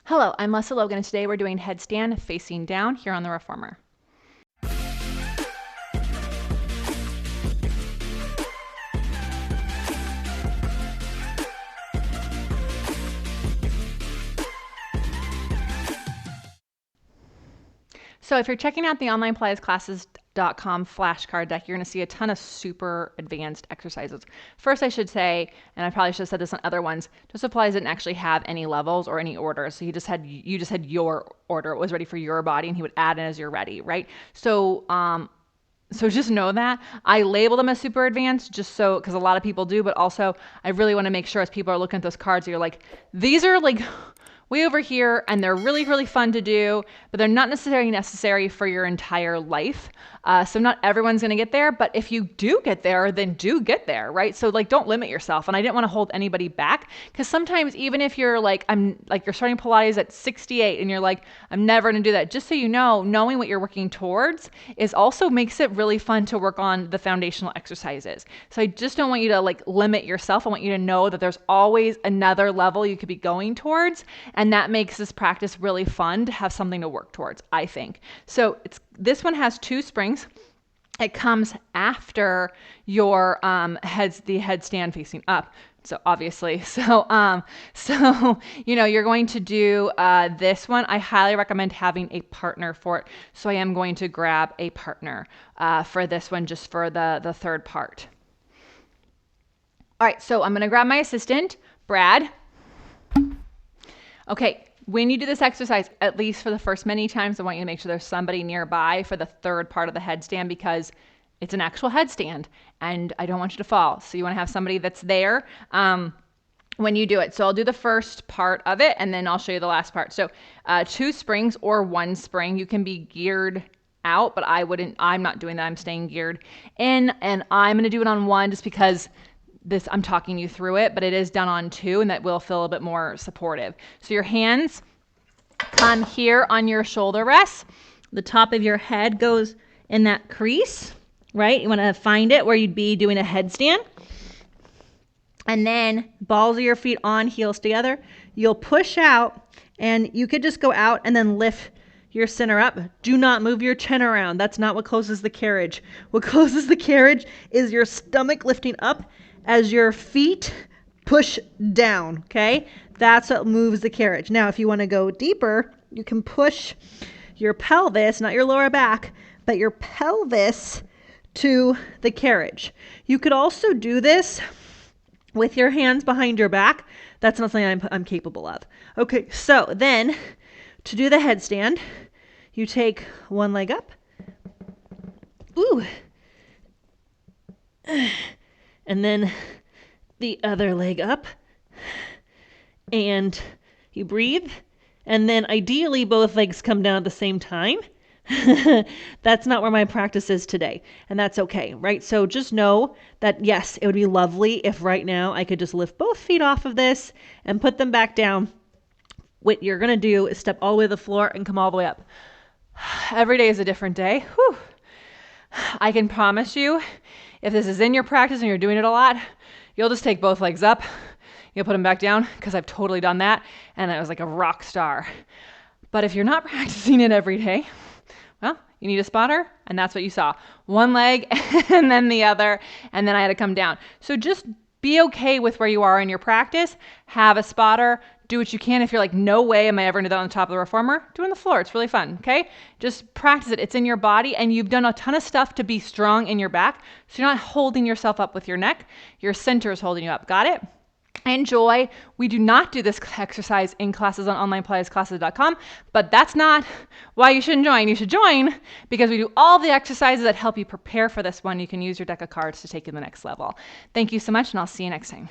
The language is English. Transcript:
Hello, I'm Lesley Logan, and today we're doing Headstand Facing Down here on the Reformer. So if you're checking out the online Pilatesclasses.com flashcard deck, you're going to see a ton of super advanced exercises. First, I should say, and I probably should have said this on other ones, just Pilates didn't actually have any levels or any orders. So you just had your order. It was ready for your body, and he would add in as you're ready, right? So just know that I label them as super advanced just so, because a lot of people do, but also I really want to make sure as people are looking at those cards, you're like, these are like way over here and they're really, really fun to do, but they're not necessarily necessary for your entire life. So not everyone's going to get there, but if you do get there, then do get there, right? So like, don't limit yourself. And I didn't want to hold anybody back, because sometimes even if you're like, you're starting Pilates at 68 and you're like, I'm never going to do that. Just so you know, knowing what you're working towards is also makes it really fun to work on the foundational exercises. So I just don't want you to like limit yourself. I want you to know that there's always another level you could be going towards. And that makes this practice really fun to have something to work towards, I think. So this one has 2 springs. It comes after your the headstand facing up. So obviously, so you're going to do this one. I highly recommend having a partner for it. So I am going to grab a partner for this one, just for the third part. All right, so I'm going to grab my assistant, Brad. Okay, when you do this exercise, at least for the first many times, I want you to make sure there's somebody nearby for the third part of the headstand, because it's an actual headstand and I don't want you to fall. So you want to have somebody that's there when you do it. So I'll do the first part of it and then I'll show you the last part. So 2 springs or 1 spring. You can be geared out, but I'm not doing that. I'm staying geared in, and I'm going to do it on 1 just because I'm talking you through it, but it is done on 2, and that will feel a bit more supportive. So your hands come here on your shoulder rests. The top of your head goes in that crease, right? You want to find it where you'd be doing a headstand. And then balls of your feet on, heels together. You'll push out, and you could just go out and then lift your center up. Do not move your chin around. That's not what closes the carriage. What closes the carriage is your stomach lifting up as your feet push down, okay? That's what moves the carriage. Now, if you want to go deeper, you can push your pelvis, not your lower back, but your pelvis to the carriage. You could also do this with your hands behind your back. That's not something I'm capable of. Okay, so then to do the headstand, you take one leg up. Ooh. And then the other leg up, and you breathe, and then ideally both legs come down at the same time. That's not where my practice is today, and that's okay, right? So just know that yes, it would be lovely if right now I could just lift both feet off of this and put them back down. What you're gonna do is step all the way to the floor and come all the way up. Every day is a different day. Whew. I can promise you, if this is in your practice and you're doing it a lot, you'll just take both legs up, you'll put them back down, because I've totally done that, and I was like a rock star. But if you're not practicing it every day, well, you need a spotter, and that's what you saw. One leg and then the other, and then I had to come down. So just be okay with where you are in your practice. Have a spotter. Do what you can. If you're like, no way am I ever going to do that on the top of the reformer, do it on the floor. It's really fun, okay? Just practice it. It's in your body, and you've done a ton of stuff to be strong in your back, so you're not holding yourself up with your neck. Your center is holding you up. Got it? Enjoy. We do not do this exercise in classes on onlinepilatesclasses.com, but that's not why you shouldn't join. You should join because we do all the exercises that help you prepare for this one. You can use your deck of cards to take you to the next level. Thank you so much, and I'll see you next time.